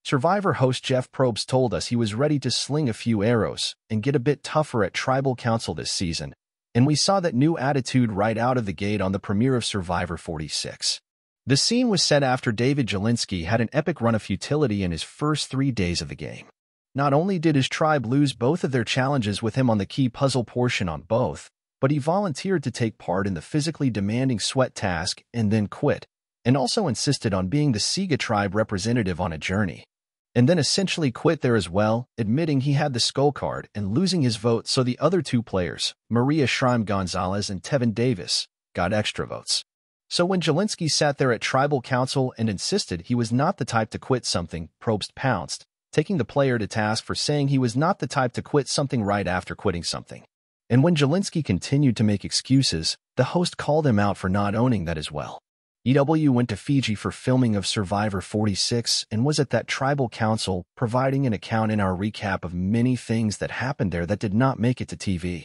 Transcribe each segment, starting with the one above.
Survivor host Jeff Probst told us he was ready to sling a few arrows and get a bit tougher at Tribal Council this season, and we saw that new attitude right out of the gate on the premiere of Survivor 46. The scene was set after David Jelinski had an epic run of futility in his first 3 days of the game. Not only did his tribe lose both of their challenges with him on the key puzzle portion on both, but he volunteered to take part in the physically demanding sweat task and then quit, and also insisted on being the Siga tribe representative on a journey, and then essentially quit there as well, admitting he had the skull card and losing his vote, so the other 2 players, Maria Schreim Gonzalez and Tevin Davis, got extra votes. So when Jelinski sat there at Tribal Council and insisted he was not the type to quit something, Probst pounced, taking the player to task for saying he was not the type to quit something right after quitting something. And when Jelinski continued to make excuses, the host called him out for not owning that as well. EW went to Fiji for filming of Survivor 46 and was at that Tribal Council, providing an account in our recap of many things that happened there that did not make it to TV.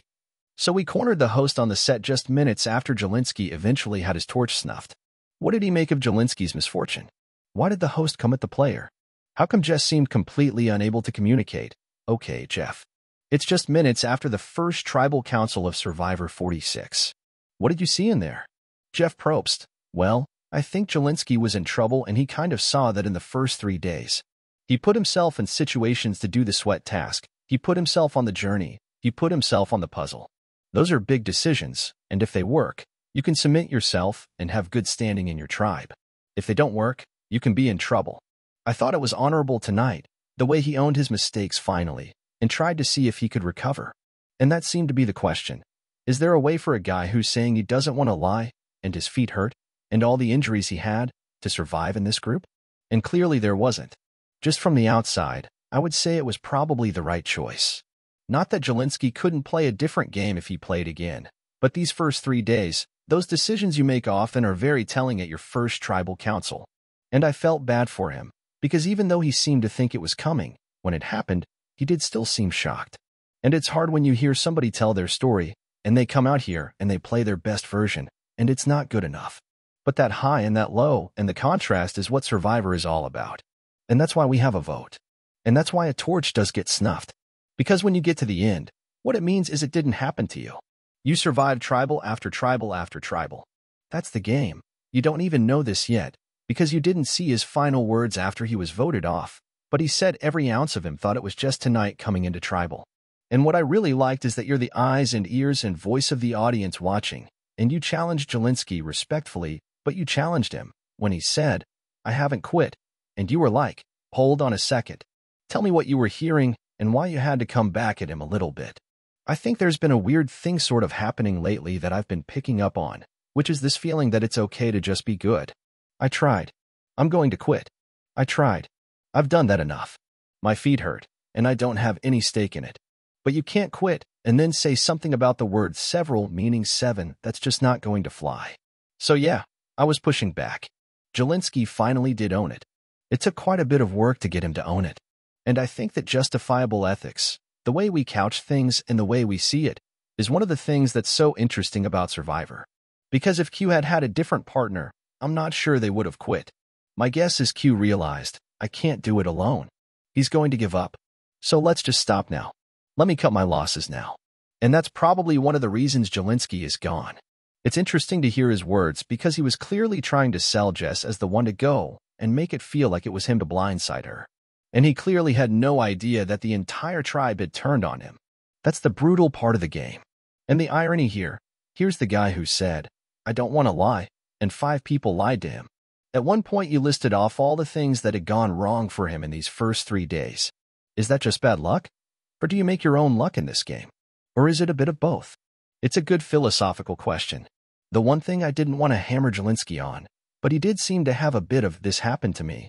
So we cornered the host on the set just minutes after Jelinski eventually had his torch snuffed. What did he make of Jelinski's misfortune? Why did the host come at the player? How come Jess seemed completely unable to communicate? Okay, Jeff. It's just minutes after the first Tribal Council of Survivor 46. What did you see in there? Jeff Probst. Well, I think Jelinski was in trouble, and he kind of saw that in the first 3 days. He put himself in situations to do the sweat task. He put himself on the journey. He put himself on the puzzle. Those are big decisions, and if they work, you can cement yourself and have good standing in your tribe. If they don't work, you can be in trouble. I thought it was honorable tonight, the way he owned his mistakes finally, and tried to see if he could recover. And that seemed to be the question. Is there a way for a guy who's saying he doesn't want to lie, and his feet hurt, and all the injuries he had, to survive in this group? And clearly there wasn't. Just from the outside, I would say it was probably the right choice. Not that Jelinski couldn't play a different game if he played again, but these first 3 days, those decisions you make often are very telling at your first Tribal Council. And I felt bad for him, because even though he seemed to think it was coming, when it happened, he did still seem shocked. And it's hard when you hear somebody tell their story, and they come out here and they play their best version, and it's not good enough. But that high and that low, and the contrast is what Survivor is all about. And that's why we have a vote. And that's why a torch does get snuffed. Because when you get to the end, what it means is it didn't happen to you. You survived tribal after tribal after tribal. That's the game. You don't even know this yet, because you didn't see his final words after he was voted off, but he said every ounce of him thought it was just tonight coming into tribal. And what I really liked is that you're the eyes and ears and voice of the audience watching, and you challenged Jelinski respectfully, but you challenged him when he said, "I haven't quit," and you were like, "Hold on a second. Tell me what you were hearing and why you had to come back at him a little bit." I think there's been a weird thing sort of happening lately that I've been picking up on, which is this feeling that it's okay to just be good. I tried. I'm going to quit. I tried. I've done that enough. My feet hurt, and I don't have any stake in it. But you can't quit and then say something about the word several meaning 7. That's just not going to fly. So yeah, I was pushing back. Jelinski finally did own it. It took quite a bit of work to get him to own it. And I think that justifiable ethics, the way we couch things and the way we see it, is one of the things that's so interesting about Survivor. Because if Q had had a different partner, I'm not sure they would have quit. My guess is Q realized, I can't do it alone. He's going to give up. So let's just stop now. Let me cut my losses now. And that's probably one of the reasons Jelinski is gone. It's interesting to hear his words because he was clearly trying to sell Jess as the one to go and make it feel like it was him to blindside her. And he clearly had no idea that the entire tribe had turned on him. That's the brutal part of the game. And the irony here, here's the guy who said, "I don't want to lie," and 5 people lied to him. At one point you listed off all the things that had gone wrong for him in these first 3 days. Is that just bad luck? Or do you make your own luck in this game? Or is it a bit of both? It's a good philosophical question. The one thing I didn't want to hammer Jelinski on, but he did seem to have a bit of this happened to me,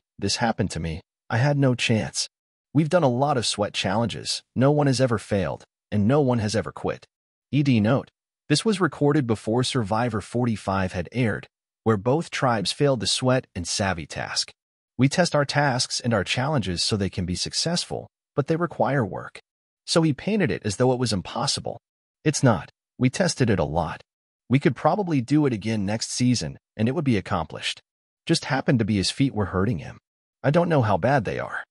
I had no chance. We've done a lot of sweat challenges, no one has ever failed, and no one has ever quit. ED note, this was recorded before Survivor 45 had aired, where both tribes failed the sweat and savvy task. We test our tasks and our challenges so they can be successful, but they require work. So he painted it as though it was impossible. It's not. We tested it a lot. We could probably do it again next season, and it would be accomplished. Just happened to be his feet were hurting him. I don't know how bad they are.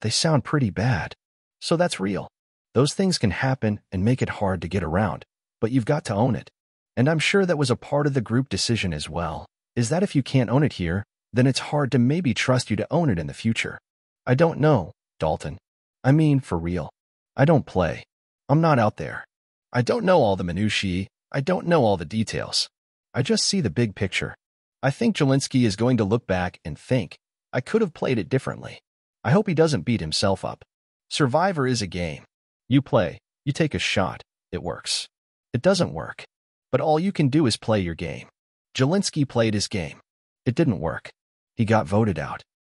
They sound pretty bad. So that's real. Those things can happen and make it hard to get around, but you've got to own it. And I'm sure that was a part of the group decision as well, is that if you can't own it here, then it's hard to maybe trust you to own it in the future. I don't know, Dalton. I mean, for real. I don't play. I'm not out there. I don't know all the minutiae. I don't know all the details. I just see the big picture. I think Jelinski is going to look back and think, I could have played it differently. I hope he doesn't beat himself up. Survivor is a game. You play, you take a shot, it works. It doesn't work. But all you can do is play your game. Jelinski played his game. It didn't work. He got voted out.